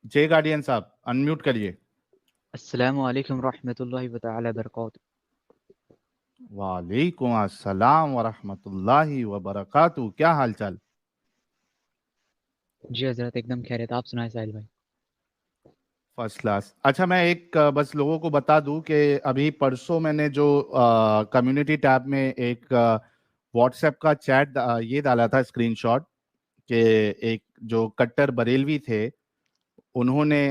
जय गार्डियन साहब, अनम्यूट करिए। अस्सलामु अलैकुम रहमतुल्लाहि व तआला बरकातहू। वालेकुम अस्सलाम व रहमतुल्लाहि व बरकातहू। क्या हाल चाल? जी हजरत, एकदम खैरियत। आप सुनाए साहिल भाई? First class. अच्छा, मैं एक बस लोगों को बता दूं कि अभी परसों मैंने जो कम्युनिटी टैब में एक व्हाट्सएप का चैट ये डाला था स्क्रीनशॉट, कि एक जो कट्टर बरेलवी थे, उन्होंने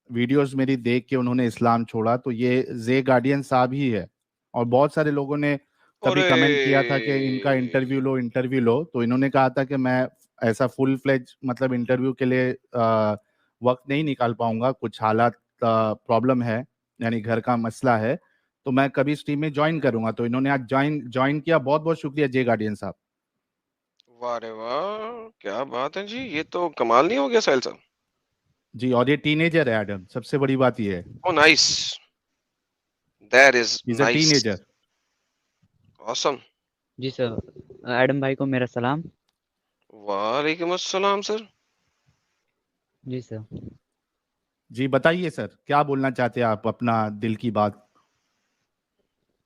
वीडियोस मेरी देख के उन्होंने इस्लाम छोड़ा। तो ये जे गार्डियन साहब ही है। और बहुत सारे लोगों ने तभी अरे कमेंट किया था कि इनका इंटरव्यू लो, इंटरव्यू लो। तो इन्होंने कहा था कि मैं ऐसा फुल फ्लेज मतलब इंटरव्यू के लिए वक्त नहीं निकाल पाऊंगा, कुछ हालात प्रॉब्लम है, यानी घर का मसला है। तो मैं कभी स्ट्रीम में ज्वाइन करूंगा। तो इन्होंने आज ज्वाइन ज्वाइन किया। बहुत बहुत शुक्रिया जे गार्डियन साहब। वाह रे वाह, क्या बात है जी, ये तो कमाल नहीं हो गया साहिल साहब। जी, और ये टीनेजर है एडम, सबसे बड़ी बात ये है, oh nice, that is is a nice, teenager. Awesome. जी सर, एडम भाई को मेरा सलाम। वालेकुम अस्सलाम सर। जी सर। जी बताइए सर, क्या बोलना चाहते हैं आप, अपना दिल की बात।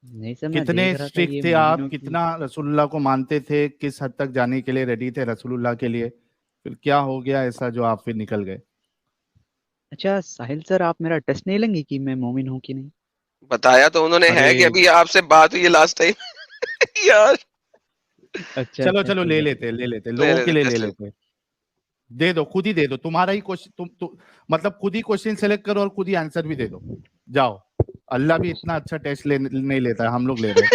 नहीं सर, मैं कितने देख रहा था स्ट्रिक्ट ये थे आप, मोमिनों की। कितना रसूलुल्लाह को मानते थे, किस हद तक जाने के लिए रेडी थे रसूलुल्लाह के लिए, फिर क्या हो गया ऐसा जो आप फिर निकल गए? अच्छा साहिल सर, आप मेरा टेस्ट नहीं लेंगे कि मैं मोमिन हूँ कि नहीं? बताया तो उन्होंने अरे है कि अभी आपसे बात हुई है लास्ट टाइम। यार, अच्छा चलो अच्छा, चलो, ठीक ले है। लेते ले लेते, ले लोगों ले के ले लिए ले टेस्ट ले। लेते। दे दो, खुद ही दे दो, तुम्हारा ही क्वेश्चन, तुम मतलब खुद ही क्वेश्चन सेलेक्ट करो और खुद ही आंसर भी दे दो। जाओ। अल्लाह भी इतना अच्छा टेस्ट नहीं लेता है, हम लोग ले रहे हैं।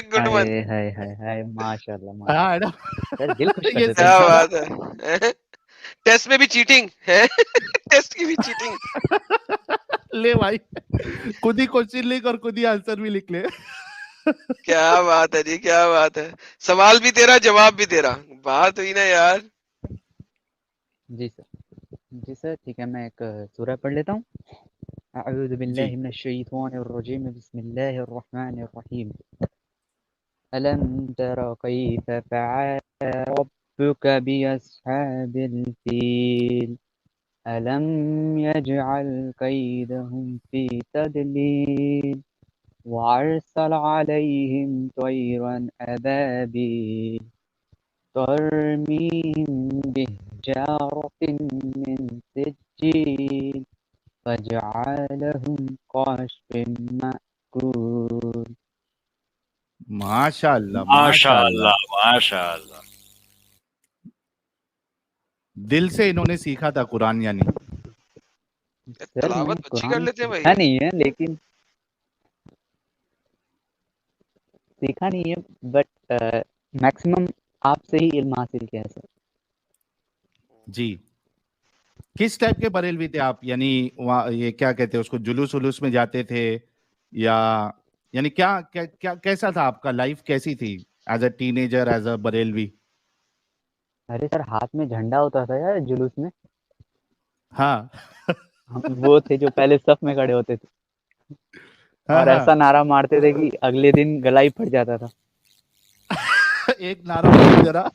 गुड आए वन। हाय हाय हाय, माशाल्लाह हाँ, माशाल्लाह। है ना? सर दिल खुश कर ये देते सही हैं। क्या था ना? बात है, टेस्ट में भी चीटिंग है। टेस्ट की भी चीटिंग। ले भाई, खुद ही क्वेश्चन लिख और खुद ही आंसर भी लिख ले। क्या बात है जी, क्या बात है। सवाल भी तेरा, जवाब भी तेरा, बात हुई ना यार। जी सर। जी सर, ठीक है, मैं एक सूरह पढ़ लेता हूँ। अऊज़ु जी। बिल्लाहि मिनश शैतानिर रजीम, बिस्मिल्लाहिर रहमानिर रहीम। अलम तरा कैफ फ़अल रब्बुक बिअस्हाबिल फील, अलम यजअल कैदहुम फी तदलील, वअरसल अलैहिम तयरन अबाबील, तरमीहिम बिहिजारतिन मिन सिज्जील, फजअलहुम कअस्फिन मअकूल। माशाल्लाह माशाल्लाह। माशाअल्लाह माशाअल्लाह। दिल से इन्होंने सीखा था कुरान यानी। सर मैंने तलावत अच्छी कर कुरान लेते हैं सीखा भाई। नहीं है, लेकिन सीखा नहीं है, बट मैक्सिमम आपसे ही इल्म हासिल किया है सर। जी। किस टाइप के बरेलवी थे आप, यानी वहाँ ये क्या कहते हैं उसको, जुलूस उलूस में जाते थे, या यानी क्या क्या क्या कैसा था आपका लाइफ, कैसी थी as a teenager, as a Barelvi? अरे सर, हाथ में झंडा होता था यार जुलूस में। हाँ। हम वो थे जो पहले सफ में खड़े होते थे हाँ और हाँ। ऐसा नारा मारते थे कि अगले दिन गला ही फट जाता था। एक नारा बोलो जरा।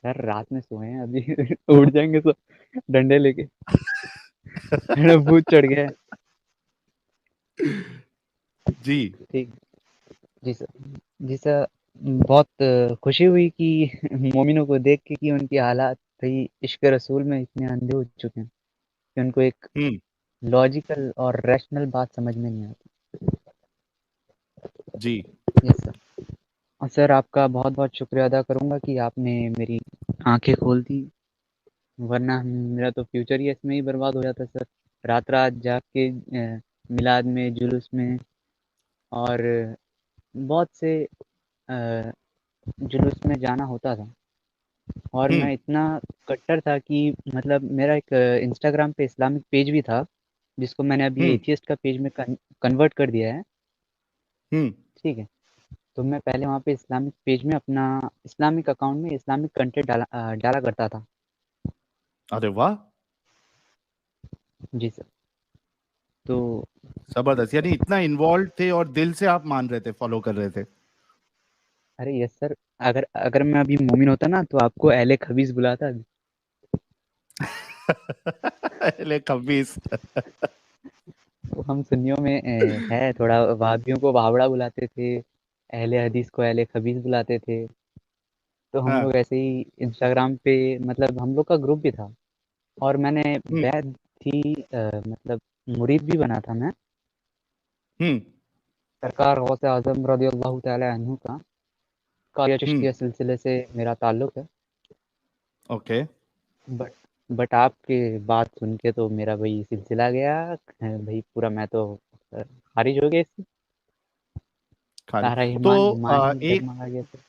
सर रात में सोए हैं अभी, उठ जाएंगे तो डंडे लेके। मेरा भूत चढ़ गया है। जी। ठीक। जी सर। जी सर, बहुत खुशी हुई कि मोमिनों को देख के कि उनकी हालात भाई इश्क रसूल में इतने अंधे हो चुके हैं कि उनको एक हम्म। लॉजिकल और रैशनल बात समझ में नहीं आती। जी। Yes sir. और सर आपका बहुत बहुत शुक्रिया अदा करूंगा कि आपने मेरी आंखें खोल दी, वरना मेरा तो फ्यूचर ही इसमें ही बर्बाद हो जाता सर। रात रात जाग के मिलाद में, जुलूस में और बहुत से जुलूस में जाना होता था। और हम्म। मैं इतना कट्टर था कि मतलब मेरा एक इंस्टाग्राम पे इस्लामिक पेज भी था, जिसको मैंने अभी हम्म। एथियस्ट का पेज में कन्वर्ट कर दिया है। हम्म। ठीक है। तो मैं पहले वहाँ पे इस्लामिक पेज में अपना इस्लामिक अकाउंट में इस्लामिक कंटेंट डाला करता था। अरे वाह, जी सर। तो जबरदस्त, यानी इतना इन्वॉल्व थे और दिल से आप मान रहे थे, फॉलो कर रहे थे। अरे यस सर, अगर अगर मैं अभी मोमिन होता ना तो आपको अहले खबीस बुलाता अभी। अहले खबीस। तो हम सुन्नियों में है थोड़ा, वहाबियों को वावड़ा बुलाते थे, अहले हदीस को अहले खबीस बुलाते थे। तो हम हाँ। लोग ऐसे ही इंस्टाग्राम पे, मतलब हम लोग का ग्रुप भी था, और मैंने हम्म। बैद थी, मतलब मुरीद भी बना था मैं हम्म। सरकार गौसे आजम रदी अल्लाह तआला अन्हु का। कारिया हम्म। चिश्तिया सिलसिले से मेरा ताल्लुक है। ओके। बट आपके बात सुन के तो मेरा भाई सिलसिला गया, भाई पूरा मैं तो खारिज हो गया इससे। खाली। सारा तो ईमान ईमान ही एक डगमगा गया सर।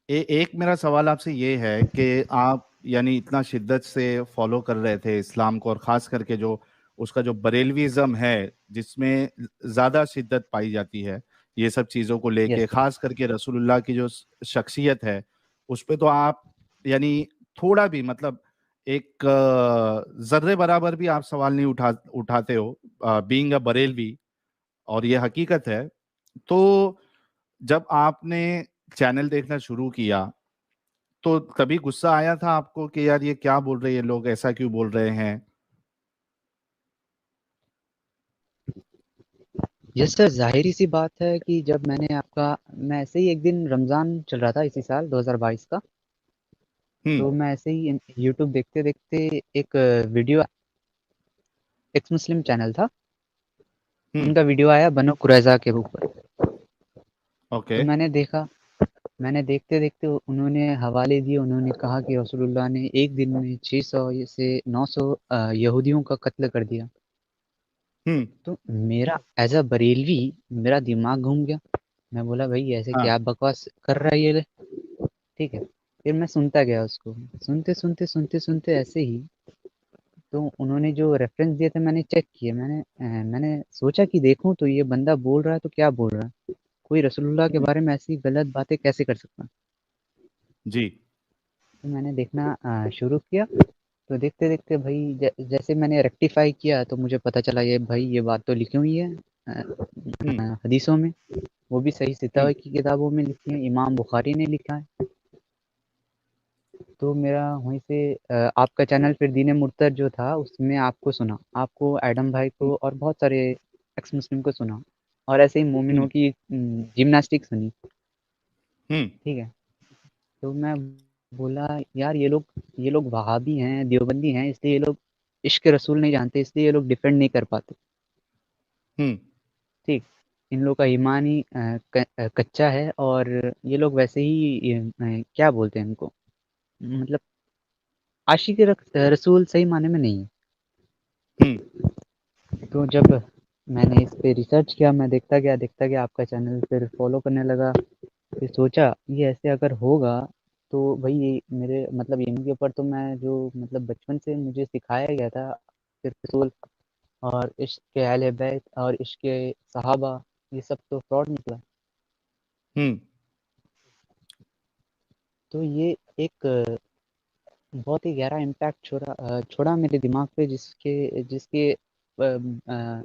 एक मेरा सवाल आपसे ये है कि आप यानी इतना शिद्दत से फॉलो कर रहे थे इस्लाम को, और खास करके जो उसका जो बरेलविज्म है जिसमें ज्यादा शिद्दत पाई जाती है ये सब चीजों को यस लेके, सर। खास करके रसूलुल्लाह की जो शख्सियत है उस पे तो आप यानी थोड़ा भी मतलब एक जर्रे बराबर भी आप सवाल नहीं उठाते हो, बीइंग अ बरेलवी, और ये हकीकत है। तो जब आपने चैनल देखना शुरू किया तो तभी गुस्सा आया था आपको कि यार ये क्या बोल रहे हैं लोग, ऐसा क्यों बोल रहे हैं? यस सर, ज़ाहिर सी बात है कि जब मैं ऐसे ही एक दिन रमज़ान चल रहा था इसी साल 2022 का। हम्म। तो मैं ऐसे ही यूट्यूब देखते-देखते एक वीडियो, एक्स मुस्लिम चैनल था, हम्म। उनका वीडियो आया बनो कुरैज़ा के ऊपर। ओके। तो मैंने देखते-देखते उन्होंने हवाले दिए, उन्होंने कहा कि रसूलुल्लाह ने एक दिन में 600 से 900 यहूदियों का कत्ल कर दिया। हम्म। तो मेरा एज़ अ बरेलवी मेरा दिमाग घूम गया। मैं बोला भाई ऐसे हाँ। क्या बकवास कर रहा है ये ले? ठीक है। फिर मैं सुनता गया उसको, सुनते ऐसे ही तो उन्होंने जो रेफ़रेंस दिए थे मैंने चेक किए। मैंने सोचा कि देखूँ तो ये बंदा बोल रहा है तो क्या बोल रहा है? कोई रसूलुल्लाह के हम्म। बारे में ऐसी गलत बातें कैसे कर सकता है? जी। तो मैंने देखना शुरू किया। तो देखते-देखते भाई जैसे मैंने रेक्टिफ़ाई किया तो मुझे पता चला ये भाई ये बात तो लिखी हुई है हम्म। हदीसों में, वो भी सही हम्म। सितावे की किताबों में लिखी है, इमाम बुखारी ने लिखा है। तो मेरा वहीं से आपका चैनल फिर दीन मुर्तद जो था उसमें आपको सुना, आपको एडम भाई हम्म। को और बहुत सारे एक्स मुस्लिम को सुना, और ऐसे ही मोमिनों हम्म। की जिम्नास्टिक सुनी। हम्म। ठीक है। तो मैं बोला यार ये लोग वहाबी हैं, देवबंदी हैं, इसलिए ये लोग इश्क रसूल नहीं जानते, इसलिए ये लोग डिफेंड नहीं कर पाते। हम्म। ठीक। इन लोग का ईमान ही कच्चा है, और ये लोग वैसे ही क्या बोलते हैं इनको, मतलब आशिक रसूल सही माने में नहीं है। हम्म। तो जब मैंने इस पे रिसर्च किया, मैं देखता गया आपका चैनल, फिर फॉलो करने लगा। फिर सोचा ये ऐसे अगर होगा तो भाई ये मेरे मतलब इनके ऊपर तो मैं जो मतलब बचपन से मुझे सिखाया गया था सिर्फ रसूल और इश्क अहले बैत और इश्क सहाबा, ये सब तो फ्रॉड निकला। हम्म। तो ये एक बहुत ही गहरा इम्पैक्ट छोड़ा मेरे दिमाग पे, जिसके जिसके अ, अ,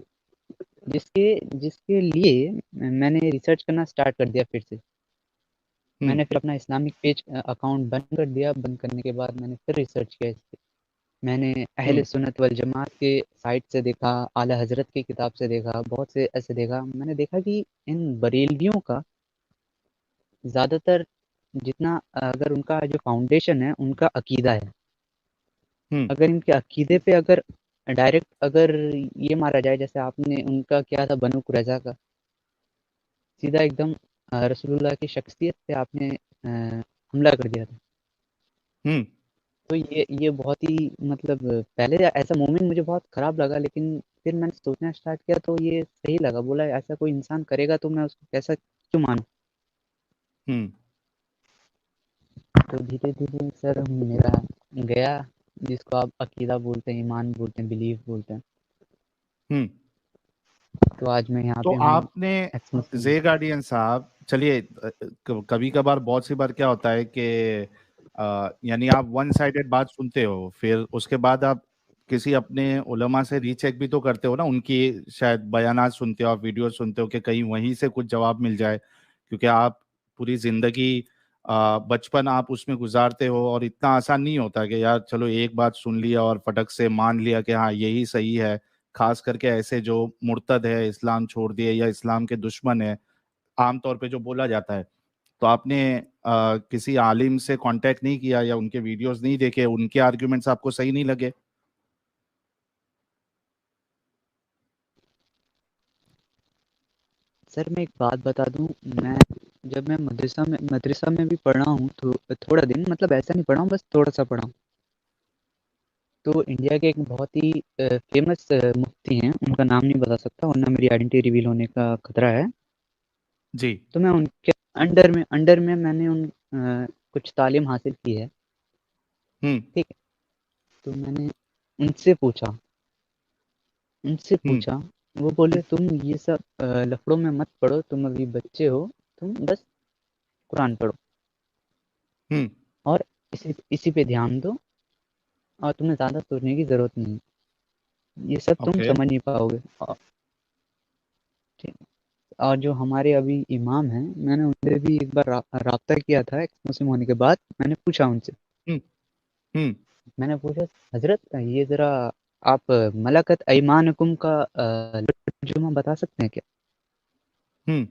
जिसके जिसके लिए मैंने रिसर्च करना स्टार्ट कर दिया फिर से। हम्म। मैंने फिर अपना इस्लामिक पेज अकाउंट बंद कर दिया। बंद करने के बाद मैंने फिर रिसर्च किया इस पे। मैंने अहले हम्म। सुन्नत वल जमात के साइट से देखा, आला हज़रत की किताब से देखा, बहुत से ऐसे देखा। मैंने देखा कि इन बरेलवियों का ज़्यादातर जितना अगर उनका जो फाउंडेशन है, उनका अकीदा है। हम्म। अगर इनके अकीदे पे अगर डायरेक्ट अगर ये मारा जाए, जैसे आपने उनका किया था बनु कुरैज़ा का, सीधा एकदम रसूलुल्लाह की शख्सियत पे आपने हमला कर दिया था। हम्म। तो ये बहुत ही मतलब पहले ऐसा मोमेंट मुझे बहुत ख़राब लगा, लेकिन फिर मैंने सोचना स्टार्ट किया तो ये सही लगा। बोला ऐसा कोई इंसान करेगा तो मैं उसको कैसा क्यों मानूँ? हम्म। तो धीरे-धीरे सर मेरा गया, जिसको आप अकीदा बोलते हैं, ईमान बोलते हैं, बिलीफ बोलते हैं। हम्म। तो आज मैं यहाँ तो पे हूँ, आपने एक्स मुस्लिम। जे गार्डियन साहब, चलिए कभी कभार बहुत सी बार क्या होता है कि यानी आप वन साइडेड बात सुनते हो, फिर उसके बाद आप किसी अपने उलमा से रीचेक भी तो करते हो ना, उनकी शायद बयानात सुनते हो, आप वीडियो सुनते हो कि कहीं वहीं से कुछ जवाब मिल जाए, क्योंकि आप पूरी जिंदगी बचपन आप उसमें गुजारते हो और इतना आसान नहीं होता कि यार चलो एक बात सुन लिया और फटक से मान लिया कि हाँ यही सही है। खास करके ऐसे जो मुर्तद है, इस्लाम छोड़ दिए या इस्लाम के दुश्मन है, आमतौर पे जो बोला जाता है। तो आपने किसी आलिम से कांटेक्ट नहीं किया या उनके वीडियोस नहीं देखे, उनके आर्गुमेंट्स आपको सही नहीं लगे? सर मैं एक बात बता दूं, मैं जब मैं मदरसा में भी पढ़ा हूँ तो थोड़ा दिन, मतलब ऐसा नहीं पढ़ा हूँ, बस थोड़ा सा पढ़ा हूँ। तो इंडिया के एक बहुत ही फेमस मुफ्ती हैं, उनका नाम नहीं बता सकता वरना मेरी आइडेंटिटी रिवील होने का खतरा है। जी। तो मैं उनके अंडर में मैंने कुछ तालीम हासिल की है। हम्म। ठीक है। तो मैंने उनसे पूछा हम्म। वो बोले तुम ये सब लफड़ों में मत पड़ो, तुम अभी बच्चे हो, तुम बस कुरान पढ़ो हम्म। और इसी पे ध्यान दो, और तुम्हें ज़्यादा सोचने की ज़रूरत नहीं है, ये सब तुम ओके। समझ नहीं पाओगे। ठीक। और जो हमारे अभी इमाम हैं, मैंने उनसे भी एक बार राब्ता किया था एक मुस्लिम होने के बाद। मैंने पूछा उनसे, हम्म। हम्म। मैंने पूछा हजरत ये ज़रा आप मलकत ऐमानुकुम का तर्जुमा बता सकते हैं क्या? हम्म।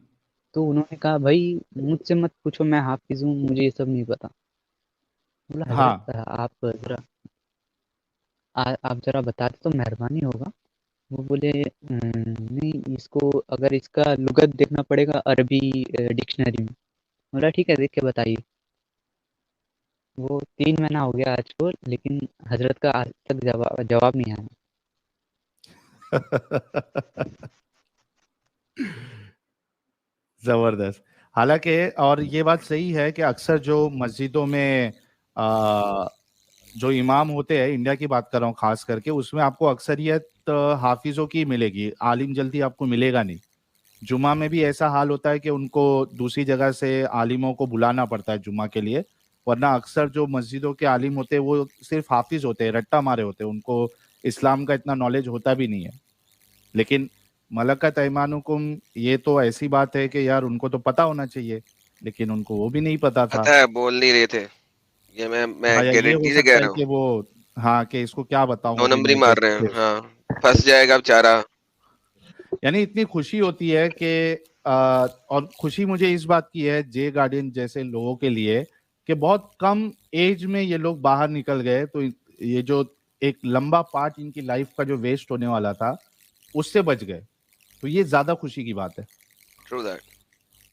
तो उन्होंने कहा भाई मुझसे मत पूछो, मैं हाफिज हूँ, मुझे ये सब नहीं पता। बोला हजरत हाँ। आप ज़रा बता दे तो मेहरबानी होगा। वो बोले नहीं, इसको अगर इसका लुगत देखना पड़ेगा अरबी डिक्शनरी में। बोला ठीक है, देख के बताइए। वो 3 महीना हो गया आज को, लेकिन हजरत का आज तक जवाब नहीं आया। जबरदस्त। हालांकि और ये बात सही है कि अक्सर जो मस्जिदों में आ, जो इमाम होते हैं, इंडिया की बात कर रहा हूँ खास करके, उसमें आपको अक्सरियत हाफिजों की मिलेगी, आलिम जल्दी आपको मिलेगा नहीं। जुमा में भी ऐसा हाल होता है कि उनको दूसरी जगह से आलिमों को बुलाना पड़ता है जुमा के लिए, वरना अक्सर जो मस्जिदों के आलिम होते हैं वो सिर्फ हाफिज होते हैं, रट्टा मारे होते हैं, उनको इस्लाम का इतना नॉलेज होता भी नहीं है। लेकिन मलकत ऐमानुकुम, ये तो ऐसी बात है कि यार उनको तो पता होना चाहिए, लेकिन उनको वो भी नहीं पता था। पता है, बोल नहीं रहे थे। ये मैं हाँ, या ये हो गारंटी से कह सकता है रहा कि हूँ। वो, हाँ, कि इसको क्या बताऊं 2 अभी नंबरी मैं मार रहे हैं, कि हाँ। फंस जाएगा बेचारा। यानी इतनी खुशी होती है कि और खुशी मुझे इस बात की है जे गार्डियन जैसे लोगों के लिए कि बहुत कम एज में ये लोग बाहर निकल गए, तो ये जो एक लंबा पार्ट इनकी लाइफ का जो वेस्ट होने वाला था उससे बच गए, तो ये ज्यादा खुशी की बात है। True that.